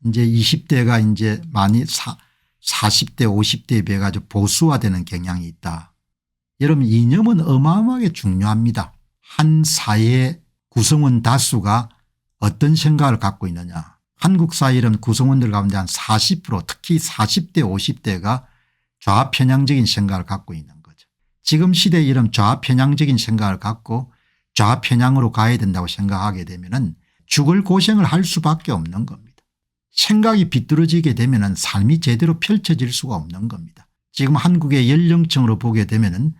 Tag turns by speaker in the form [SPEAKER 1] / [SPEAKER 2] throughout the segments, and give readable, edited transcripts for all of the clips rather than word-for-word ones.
[SPEAKER 1] 이제 20대가 이제 많이 40대 50대에 비해 가지고 보수화되는 경향이 있다. 여러분 이념은 어마어마하게 중요합니다. 한 사회의 구성원 다수가 어떤 생각을 갖고 있느냐. 한국 사회 이런 구성원들 가운데 한 40% 특히 40대 50대가 좌편향적인 생각을 갖고 있는 거죠. 지금 시대에 이런 좌편향적인 생각을 갖고 좌편향으로 가야 된다고 생각하게 되면은 죽을 고생을 할 수밖에 없는 겁니다. 생각이 비뚤어지게 되면은 삶이 제대로 펼쳐질 수가 없는 겁니다. 지금 한국의 연령층으로 보게 되면은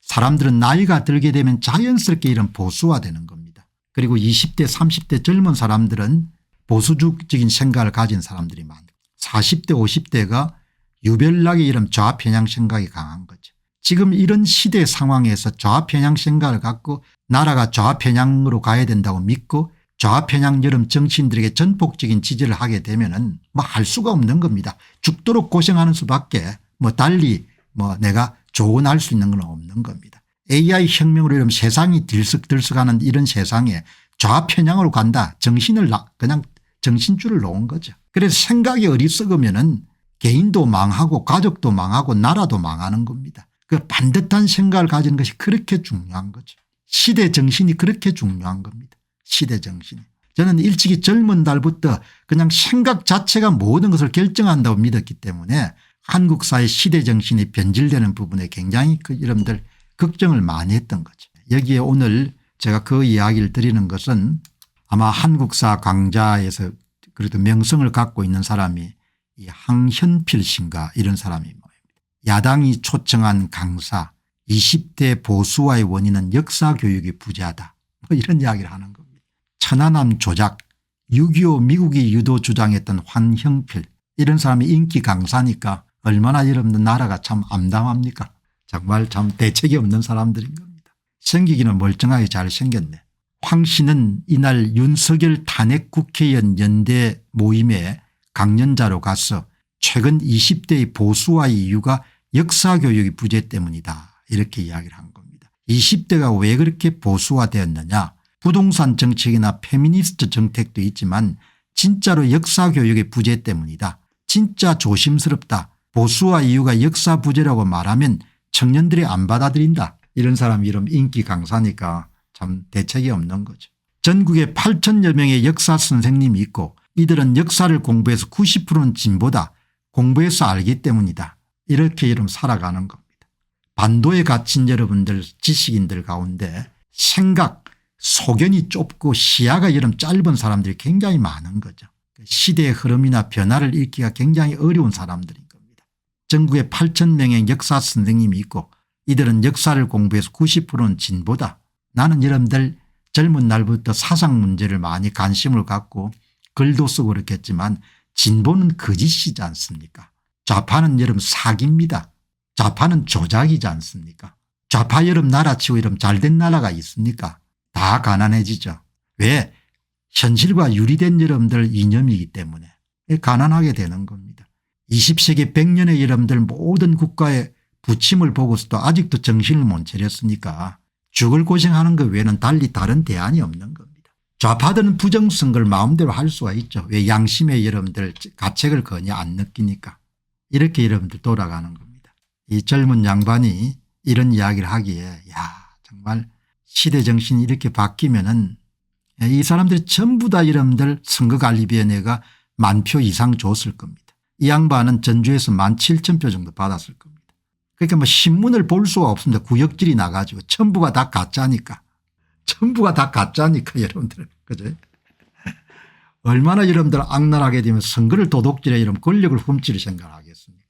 [SPEAKER 1] 사람들은 나이가 들게 되면 자연스럽게 이런 보수화되는 겁니다. 그리고 20대 30대 젊은 사람들은 보수적인 생각을 가진 사람들이 많고 40대 50대가 유별나게 이런 좌편향 생각이 강한 거죠. 지금 이런 시대 상황에서 좌편향 생각을 갖고 나라가 좌편향으로 가야 된다고 믿고 좌편향 여름 정치인들에게 전폭적인 지지를 하게 되면은 뭐 할 수가 없는 겁니다. 죽도록 고생하는 수밖에 뭐 달리 뭐 내가 조언할 수 있는 건 없는 겁니다. AI 혁명으로 이러면 세상이 들썩들썩하는 이런 세상에 좌편향으로 간다. 그냥 정신줄을 놓은 거죠. 그래서 생각이 어리석으면은 개인도 망하고 가족도 망하고 나라도 망하는 겁니다. 그 반듯한 생각을 가지는 것이 그렇게 중요한 거죠. 시대 정신이 그렇게 중요한 겁니다. 시대 정신이. 저는 일찍이 젊은 날부터 그냥 생각 자체가 모든 것을 결정한다고 믿었기 때문에 한국 사회 시대 정신이 변질되는 부분에 굉장히 여러분들 걱정을 많이 했던 거죠. 여기에 오늘 제가 그 이야기를 드리는 것은 아마 한국사 강좌에서 그래도 명성을 갖고 있는 사람이 이 황현필 씨인가 이런 사람이 모입니다. 야당이 초청한 강사 20대 보수화의 원인은 역사교육이 부재하다 뭐 이런 이야기를 하는 겁니다. 천안함 조작 6.25 미국이 유도 주장했던 황현필 이런 사람이 인기 강사니까 얼마나 여러분들 나라가 참 암담합니까. 정말 참 대책이 없는 사람들인 겁니다. 생기기는 멀쩡하게 잘 생겼네. 황 씨는 이날 윤석열 탄핵 국회의원 연대 모임에 강연자로 가서 최근 20대의 보수화의 이유가 역사교육이 부재 때문이다 이렇게 이야기를 한 겁니다. 20대가 왜 그렇게 보수화되었느냐. 부동산 정책이나 페미니스트 정책도 있지만 진짜로 역사교육의 부재 때문이다. 진짜 조심스럽다. 보수화 이유가 역사 부재라고 말하면 청년들이 안 받아들인다. 이런 사람이 이런 인기 강사니까 참 대책이 없는 거죠. 전국에 8천여 명의 역사 선생님이 있고 이들은 역사를 공부해서 90%는 진보다. 공부해서 알기 때문이다. 이렇게 이름 살아가는 겁니다. 반도에 갇힌 여러분들 지식인들 가운데 생각 소견이 좁고 시야가 이름 짧은 사람들이 굉장히 많은 거죠. 시대의 흐름이나 변화를 읽기가 굉장히 어려운 사람들인 겁니다. 전국에 8천 명의 역사 선생님이 있고 이들은 역사를 공부해서 90%는 진보다. 나는 여러분들 젊은 날부터 사상 문제를 많이 관심을 갖고 글도 쓰고 그렇겠지만 진보는 거짓이지 않습니까. 좌파는 여러분 사기입니다. 좌파는 조작이지 않습니까. 좌파 여러분 나라치고 이러면 잘된 나라가 있습니까. 다 가난해지죠. 왜? 현실과 유리된 여러분들 이념이기 때문에 가난하게 되는 겁니다. 20세기 100년의 여러분들 모든 국가의 부침을 보고서도 아직도 정신을 못 차렸으니까 죽을 고생하는 것 외에는 달리 다른 대안이 없는 겁니다. 좌파들은 부정선거를 마음대로 할 수가 있죠. 왜? 양심의 여러분들 가책을 전혀 안 느끼니까. 이렇게 여러분들 돌아가는 겁니다. 이 젊은 양반이 이런 이야기를 하기에 야 정말 시대 정신이 이렇게 바뀌면은 이 사람들이 전부 다 여러분들 선거관리위원회가 10,000표 이상 줬을 겁니다. 이 양반은 전주에서 17,000표 정도 받았을 겁니다. 그러니까 뭐 신문을 볼 수가 없습니다. 구역질이 나가지고 전부가 다 가짜니까. 전부가 다 가짜니까 여러분들. 그죠? 얼마나 여러분들 악랄하게 되면 선거를 도둑질해 이러면 권력을 훔칠 생각을 하겠습니까.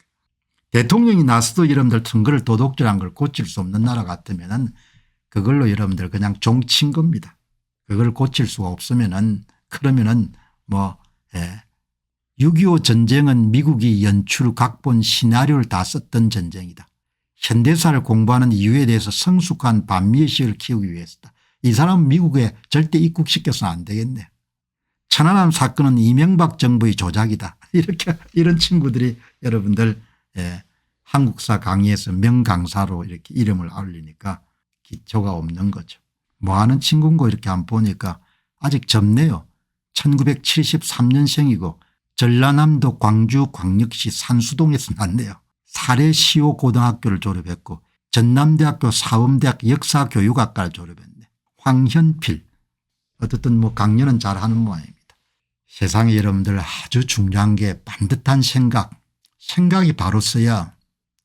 [SPEAKER 1] 대통령이 나서도 여러분들 선거를 도둑질한 걸 고칠 수 없는 나라 같으면은 그걸로 여러분들 그냥 종친 겁니다. 그걸 고칠 수가 없으면은 그러면은 뭐 6.25 전쟁은 미국이 연출 각본 시나리오를 다 썼던 전쟁이다. 현대사를 공부하는 이유에 대해서 성숙한 반미의식을 키우기 위해서다. 이 사람은 미국에 절대 입국시켜서는 안 되겠네. 천안함 사건은 이명박 정부의 조작이다. 이렇게 이런 친구들이 여러분들 한국사 강의에서 명강사로 이렇게 이름을 알리니까 기초가 없는 거죠. 뭐 하는 친구인고 이렇게 한번 보니까 아직 젊네요. 1973년생이고 전라남도 광주광역시 산수동에서 났네요. 사례시오 고등학교를 졸업했고 전남대학교 사범대학 역사교육학과를 졸업했네. 황현필. 어쨌든 뭐 강연은 잘하는 모양입니다. 세상에 여러분들 아주 중요한 게 반듯한 생각이 바로 써야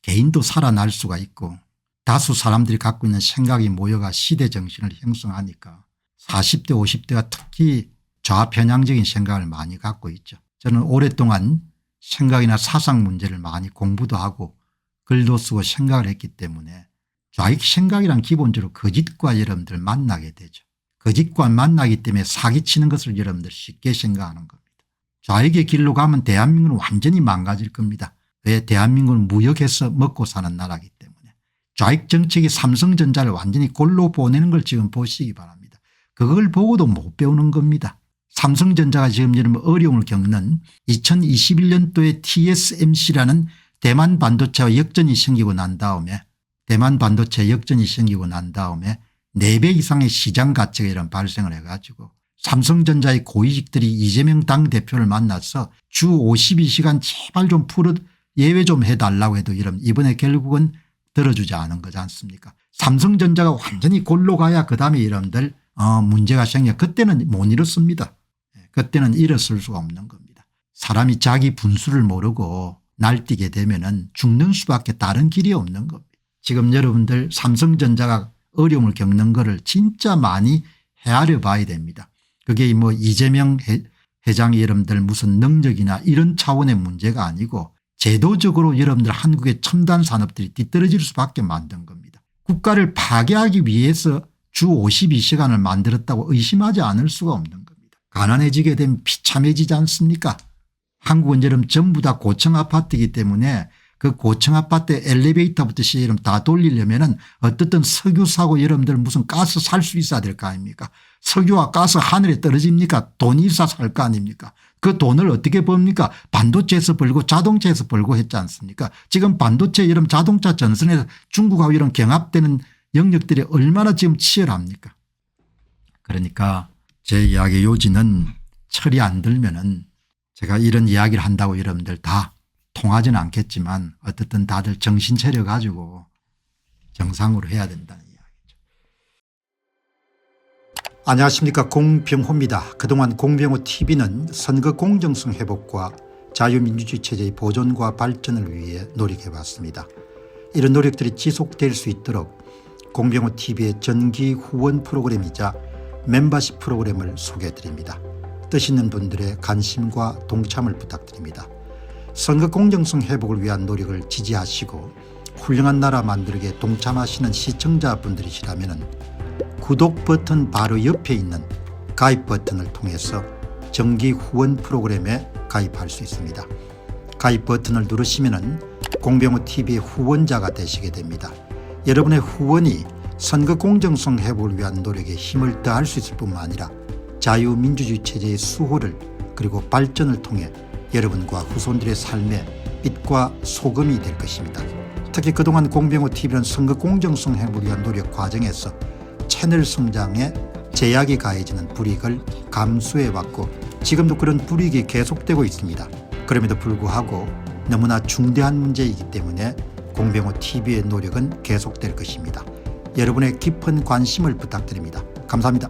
[SPEAKER 1] 개인도 살아날 수가 있고 다수 사람들이 갖고 있는 생각이 모여가 시대 정신을 형성하니까 40대 50대가 특히 좌편향적인 생각을 많이 갖고 있죠. 저는 오랫동안 생각이나 사상 문제를 많이 공부도 하고 글도 쓰고 생각을 했기 때문에 좌익 생각이란 기본적으로 거짓과 여러분들 만나게 되죠. 거짓과 만나기 때문에 사기치는 것을 여러분들 쉽게 생각하는 겁니다. 좌익의 길로 가면 대한민국은 완전히 망가질 겁니다. 왜? 대한민국은 무역해서 먹고 사는 나라이기 때문에. 좌익 정책이 삼성전자를 완전히 골로 보내는 걸 지금 보시기 바랍니다. 그걸 보고도 못 배우는 겁니다. 삼성전자가 지금 여러분 어려움을 겪는 2021년도에 TSMC라는 대만 반도체와 역전이 생기고 난 다음에 4배 이상의 시장 가치가 이런 발생을 해가지고 삼성전자의 고위직들이 이재명 당대표를 만나서 주 52시간 제발 좀 예외 좀 해달라고 해도 이번에 결국은 들어주지 않은 거지 않습니까? 삼성전자가 완전히 골로 가야 그다음에 여러분들 문제가 생겨. 그때는 못 일었습니다. 그때는 일었을 수가 없는 겁니다. 사람이 자기 분수를 모르고 날뛰게 되면은 죽는 수밖에 다른 길이 없는 겁니다. 지금 여러분들 삼성전자가 어려움을 겪는 거를 진짜 많이 헤아려 봐야 됩니다. 그게 뭐 이재명 회장이 여러분들 무슨 능력이나 이런 차원의 문제가 아니고 제도적으로 여러분들 한국의 첨단 산업들이 뒤떨어질 수밖에 만든 겁니다. 국가를 파괴하기 위해서 주 52시간을 만들었다고 의심하지 않을 수가 없는 겁니다. 가난해지게 되면 비참해지지 않습니까? 한국은 여러분 전부 다 고층 아파트이기 때문에 그 고층 아파트 엘리베이터부터 시스템 다 돌리려면은 어떻든 석유 사고 여러분들 무슨 가스 살 수 있어야 될 거 아닙니까? 석유와 가스 하늘에 떨어집니까? 돈이 있어야 살 거 아닙니까? 그 돈을 어떻게 법니까? 반도체에서 벌고 자동차에서 벌고 했지 않습니까? 지금 반도체 이런 자동차 전선에서 중국하고 이런 경합되는 영역들이 얼마나 지금 치열합니까? 그러니까 제 이야기 요지는 철이 안 들면은 제가 이런 이야기를 한다고 여러분들 다 통하지는 않겠지만 어쨌든 다들 정신 차려 가지고 정상으로 해야 된다는 이야기죠. 안녕하십니까, 공병호입니다. 그동안 공병호 TV는 선거 공정성 회복과 자유민주주의 체제의 보존과 발전을 위해 노력해왔습니다. 이런 노력들이 지속될 수 있도록 공병호 TV의 정기 후원 프로그램이자 멤버십 프로그램을 소개해드립니다. 뜻 있는 분들의 관심과 동참을 부탁드립니다. 선거 공정성 회복을 위한 노력을 지지하시고 훌륭한 나라 만들기에 동참하시는 시청자분들이시라면 구독 버튼 바로 옆에 있는 가입 버튼을 통해서 정기 후원 프로그램에 가입할 수 있습니다. 가입 버튼을 누르시면 공병호TV의 후원자가 되시게 됩니다. 여러분의 후원이 선거 공정성 회복을 위한 노력에 힘을 더할 수 있을 뿐만 아니라 자유민주주의 체제의 수호를 그리고 발전을 통해 여러분과 후손들의 삶에 빛과 소금이 될 것입니다. 특히 그동안 공병호TV는 선거 공정성 회복을 위한 노력 과정에서 채널 성장에 제약이 가해지는 불이익을 감수해왔고 지금도 그런 불이익이 계속되고 있습니다. 그럼에도 불구하고 너무나 중대한 문제이기 때문에 공병호TV의 노력은 계속될 것입니다. 여러분의 깊은 관심을 부탁드립니다. 감사합니다.